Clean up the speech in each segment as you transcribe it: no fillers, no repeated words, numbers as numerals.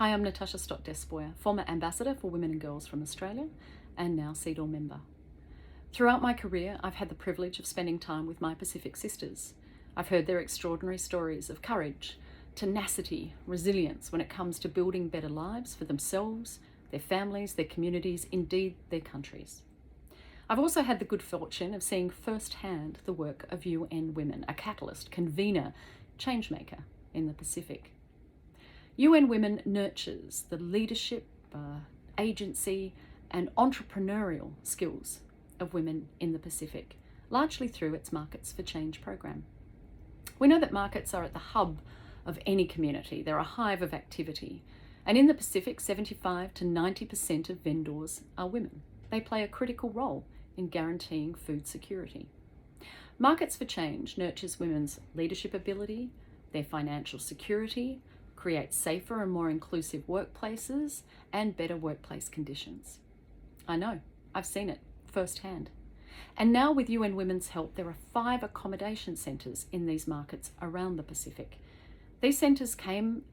Hi, I'm Natasha Stott Despoja, former Ambassador for Women and Girls from Australia and now CEDAW member. Throughout my career, I've had the privilege of spending time with my Pacific sisters. I've heard their extraordinary stories of courage, tenacity, resilience when it comes to building better lives for themselves, their families, their communities, indeed their countries. I've also had the good fortune of seeing firsthand the work of UN Women, a catalyst, convener, changemaker in the Pacific. UN Women nurtures the leadership, agency and entrepreneurial skills of women in the Pacific, largely through its Markets for Change program. We know that markets are at the hub of any community. They're a hive of activity. And in the Pacific, 75 to 90% of vendors are women. They play a critical role in guaranteeing food security. Markets for Change nurtures women's leadership ability, their financial security, creates safer and more inclusive workplaces and better workplace conditions. I know, I've seen it firsthand. And now with UN Women's help, there are 5 accommodation centres in these markets around the Pacific. These centres came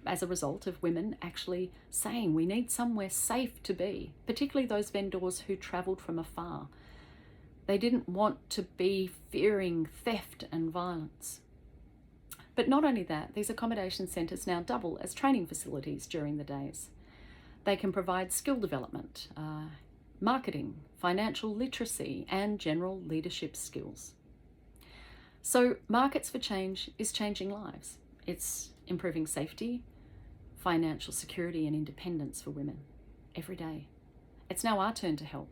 as a result of women actually saying we need somewhere safe to be, particularly those vendors who travelled from afar. They didn't want to be fearing theft and violence. But not only that, these accommodation centres now double as training facilities during the days. They can provide skill development, marketing, financial literacy, and general leadership skills. So Markets for Change is changing lives. It's improving safety, financial security, and independence for women every day. It's now our turn to help.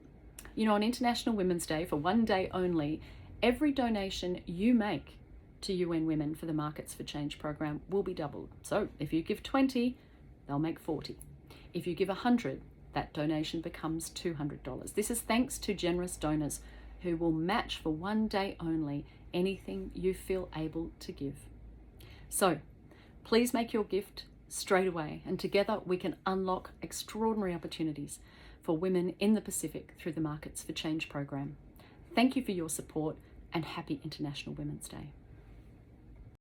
You know, on International Women's Day, for one day only, every donation you make to UN Women for the Markets for Change program will be doubled. So if you give 20, they'll make 40. If you give 100, that donation becomes $200. This is thanks to generous donors who will match for one day only anything you feel able to give. So please make your gift straight away, and together we can unlock extraordinary opportunities for women in the Pacific through the Markets for Change program. Thank you for your support and happy International Women's Day.